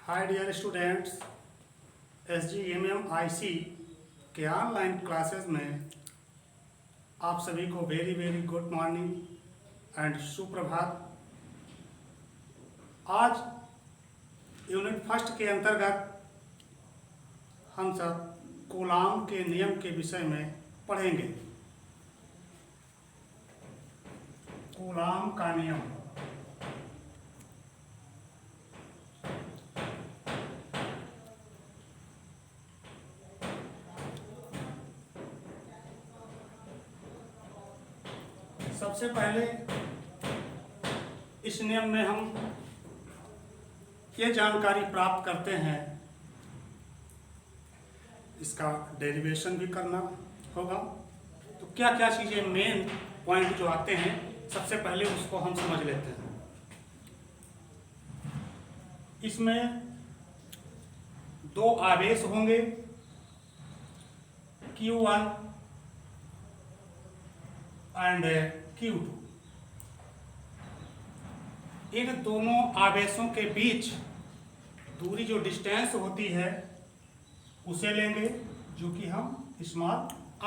Hi dear students, SGMMIC के online classes में आप सभी को very very good morning and सुप्रभात। आज यूनिट फर्स्ट के अंतर्गत हम सब कूलाम के नियम के विषय में पढ़ेंगे। कूलाम का नियम। सबसे पहले इस नियम में हम ये जानकारी प्राप्त करते हैं, इसका डेरिवेशन भी करना होगा। तो क्या क्या चीज़ें मेन पॉइंट जो आते हैं, सबसे पहले उसको हम समझ लेते हैं। इसमें दो आवेश होंगे, Q1 एंड Q2। इन दोनों आवेशों के बीच दूरी जो डिस्टेंस होती है उसे लेंगे, जो कि हम स्मॉल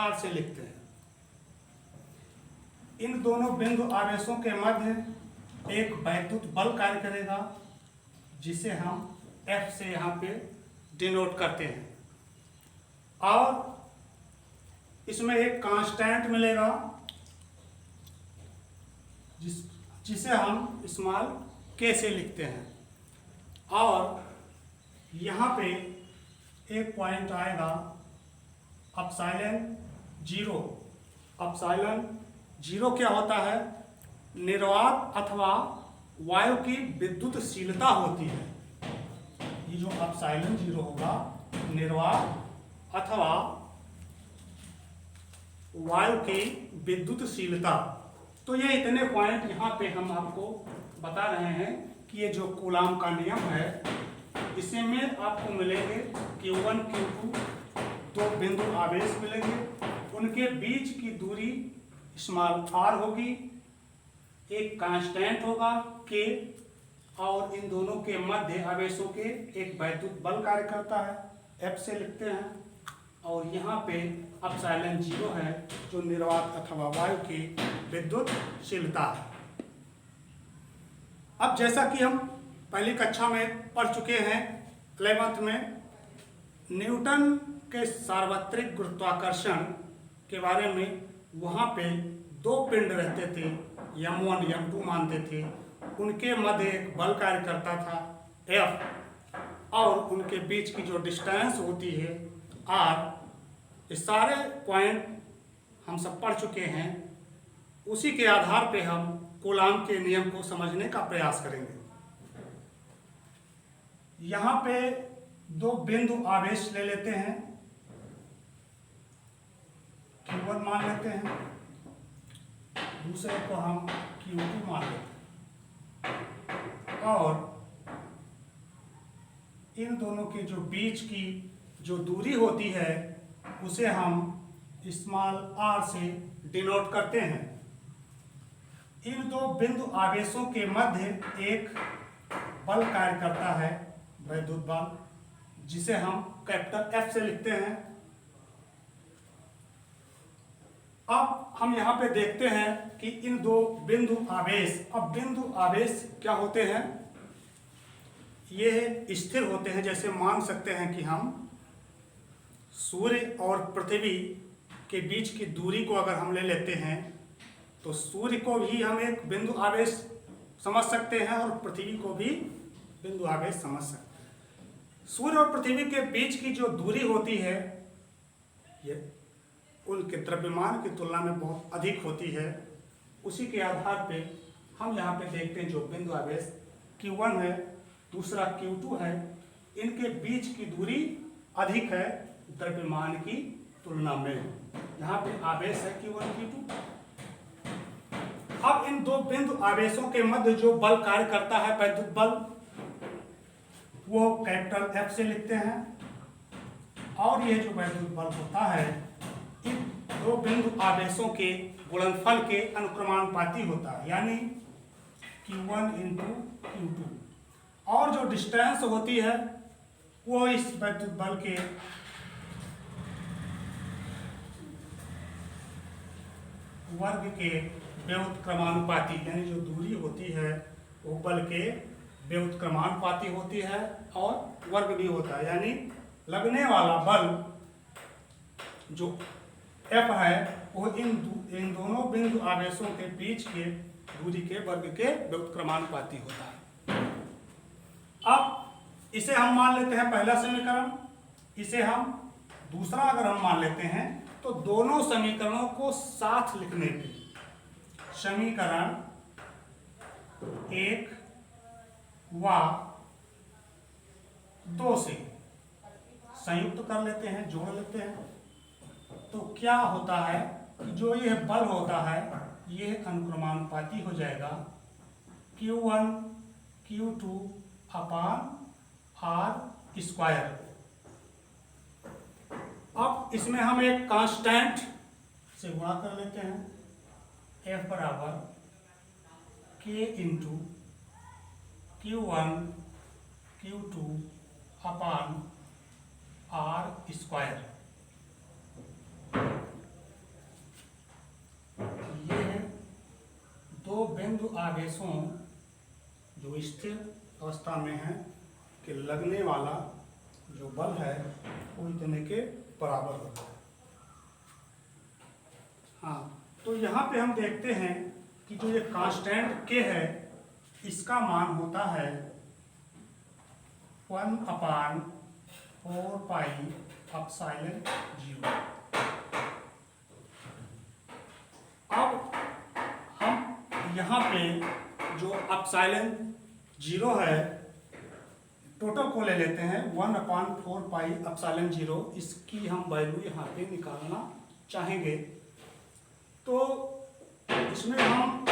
r से लिखते हैं। इन दोनों बिंदु आवेशों के मध्य एक वैद्युत बल कार्य करेगा, जिसे हम F से यहाँ पे डिनोट करते हैं, और इसमें एक कांस्टेंट मिलेगा जिसे हम स्मॉल k से लिखते हैं। और यहाँ पे एक पॉइंट आएगा एप्सिलॉन जीरो। एप्सिलॉन जीरो क्या होता है? निर्वात अथवा वायु की विद्युतशीलता होती है। ये जो एप्सिलॉन जीरो होगा, निर्वात अथवा वायु की विद्युतशीलता। तो ये इतने पॉइंट यहाँ पे हम आपको बता रहे हैं कि ये जो कूलाम का नियम है, इसी में आपको मिलेंगे Q1 Q2 दो बिंदु आवेश मिलेंगे, उनके बीच की दूरी स्मॉल r होगी, एक कांस्टेंट होगा k, और इन दोनों के मध्य आवेशों के एक वैद्युत बल कार्य करता है, F से लिखते हैं। और यहाँ पे एप्सिलॉन जीरो है, जो निर्वात अथवा वायु की विद्युतशीलता है। अब जैसा कि हम पहली कक्षा में पढ़ चुके हैं 11th में, न्यूटन के सार्वत्रिक गुरुत्वाकर्षण के बारे में, वहाँ पे दो पिंड रहते थे, M1 M2 मानते थे, उनके मध्य एक बल कार्य करता था F, और उनके बीच की जो डिस्टेंस होती है R। ये सारे पॉइंट हम सब पढ़ चुके हैं। उसी के आधार पे हम कूलाम के नियम को समझने का प्रयास करेंगे। यहाँ पे दो बिंदु आवेश ले लेते हैं, Q1 मान लेते हैं, दूसरे को हम Q2 मान लेते हैं, और इन दोनों के जो बीच की जो दूरी होती है उसे हम स्मॉल r से डिनोट करते हैं। इन दो बिंदु आवेशों के मध्य एक बल कार्य करता है, वैद्युत बल, जिसे हम कैपिटल F से लिखते हैं। अब हम यहाँ पे देखते हैं कि इन दो बिंदु आवेश, अब बिंदु आवेश क्या होते हैं? ये स्थिर होते हैं। जैसे मान सकते हैं कि हम सूर्य और पृथ्वी के बीच की दूरी को अगर हम ले लेते हैं, तो सूर्य को भी हम एक बिंदु आवेश समझ सकते हैं और पृथ्वी को भी बिंदु आवेश समझ सकते हैं। सूर्य और पृथ्वी के बीच की जो दूरी होती है, ये उनके द्रव्यमान की तुलना में बहुत अधिक होती है। उसी के आधार पे हम यहाँ पे देखते हैं जो बिंदु आवेश Q1 है, दूसरा Q2 है, इनके बीच की दूरी अधिक है द्रव्यमान की तुलना में। यहाँ पे आवेश है Q1 Q2। अब इन दो बिंदु आवेशों के मध्य जो बल कार्य करता है, वैद्युत बल, वो कैपिटल F से लिखते हैं। और ये जो वैद्युत बल होता है, इन दो बिंदु आवेशों के गुणनफल के अनुक्रमानुपाती होता है, यानी Q1 × Q2। और जो डिस्टेंस होती है वो इस वैद्युत बल के वर्ग के व्युत्क्रमानुपाती, यानी जो दूरी होती है वो बल के व्युत्क्रमानुपाती होती है और वर्ग भी होता है, यानी लगने वाला बल जो F है वो इन दोनों बिंदु आवेशों के बीच के दूरी के वर्ग के व्युत्क्रमानुपाती होता है। अब इसे हम मान लेते हैं पहला समीकरण, इसे हम दूसरा अगर हम मान लेते हैं तो दोनों समीकरणों को साथ लिखने पे समीकरण 1 व 2 से संयुक्त कर लेते हैं, जोड़ लेते हैं, तो क्या होता है कि जो यह बल होता है यह अनुक्रमानुपाती हो जाएगा Q1 Q2 अपान R स्क्वायर। अब इसमें हम एक कांस्टेंट से गुणा कर लेते हैं, F बराबर K इंटू Q1 Q2 अपान R स्क्वायर। ये है दो बिंदु आवेशों जो स्थिर अवस्था में है कि लगने वाला जो बल है वो इतने के बराबर होता है। हाँ, तो यहाँ पे हम देखते हैं कि जो ये कांस्टेंट के है इसका मान होता है 1/4 पाई एप्सिलॉन 0। अब हम यहाँ पे जो एप्सिलॉन 0 है टोटल को ले लेते हैं 1/4 पाई एप्सिलॉन 0, इसकी हम वैल्यू यहाँ पे निकालना चाहेंगे। तो इसमें हम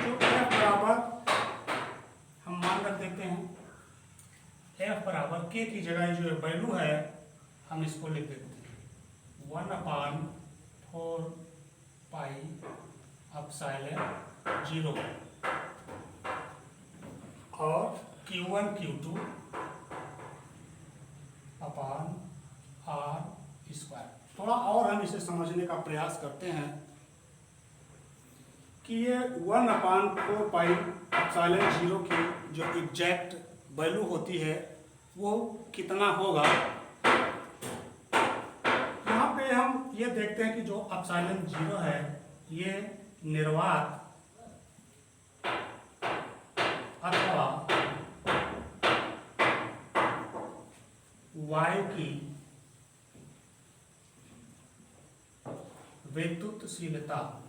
जो F बराबर हम मान रख देते हैं, F बराबर K की जगह जो वैल्यू है हम इसको लिख देते हैं 1/4 पाई एप्सिलॉन 0 और Q1 Q2 अपान R स्क्वायर। थोड़ा और हम इसे समझने का प्रयास करते हैं कि ये 1/4 पाई एप्सिलॉन 0 की जो एग्जैक्ट वैल्यू होती है वो कितना होगा। यहाँ पे हम ये देखते हैं कि जो एप्सिलॉन 0 है ये निर्वात अथवा वायु की विद्युतशीलता है।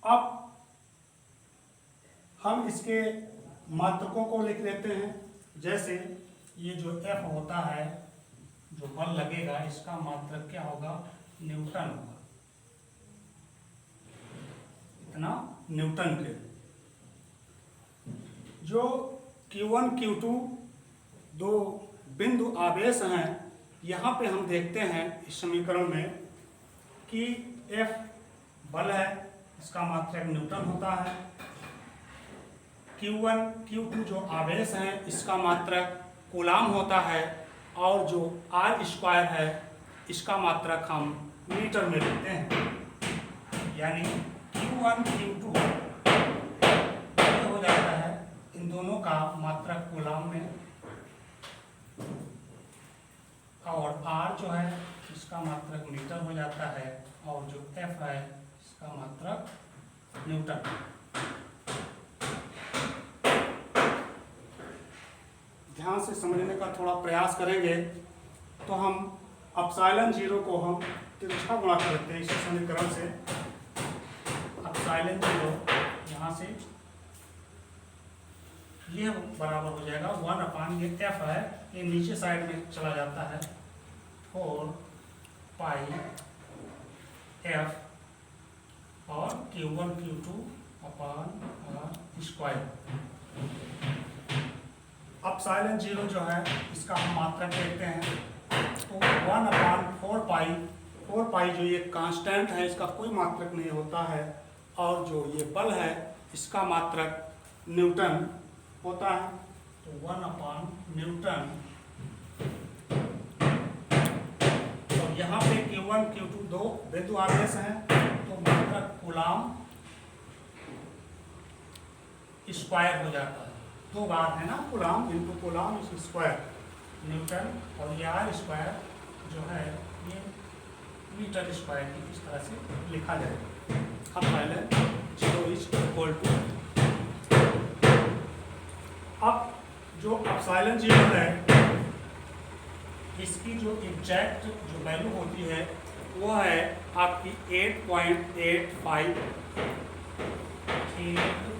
अब हम इसके मात्रकों को लिख लेते हैं। जैसे ये जो F होता है, जो बल लगेगा इसका मात्रक क्या होगा, न्यूटन होगा, इतना न्यूटन के। जो Q1 Q2 दो बिंदु आवेश हैं, यहाँ पे हम देखते हैं इस समीकरण में कि F बल है, इसका मात्रक न्यूटन होता है। Q1 Q2 जो आवेश हैं इसका मात्रक कूलाम होता है, और जो R स्क्वायर है इसका मात्रक हम मीटर में लेते हैं, यानी Q1 Q2 ये हो जाता है इन दोनों का मात्रक कूलाम में, और R जो है इसका मात्रक मीटर हो जाता है, और जो F है इसका मात्रक न्यूटन। ध्यान से समझने का थोड़ा प्रयास करेंगे तो हम एप्सिलॉन 0 को हम तिरछा गुणा करते हैं इस समीकरण से। एप्सिलॉन 0 यहाँ से ये बराबर हो जाएगा 1/, ये F है ये नीचे साइड में चला जाता है, 4 पाई F और Q1 Q2 अपान R स्क्वायर। अपसाइलन जीरो जो है इसका हम मात्रक देखते हैं, तो 1/4 पाई, 4 पाई जो ये कांस्टेंट है इसका कोई मात्रक नहीं होता है, और जो ये बल है इसका मात्रक न्यूटन होता है, तो 1/न्यूटन। तो यहाँ पे Q1 Q2 दो बिंदु आवेश हैं, तो मात्रक कूलाम स्क्वायर हो जाता है, दो बार है ना, coulomb into coulomb square Newton, और ये आर स्क्वायर जो है ये मीटर स्क्वायर की इस तरह से लिखा जाएगा। अब पहले जीरो इज इक्वल टू, अब जो अपसाइलन जीरो है इसकी जो एग्जैक्ट जो वैल्यू होती है वो है आपकी 8.85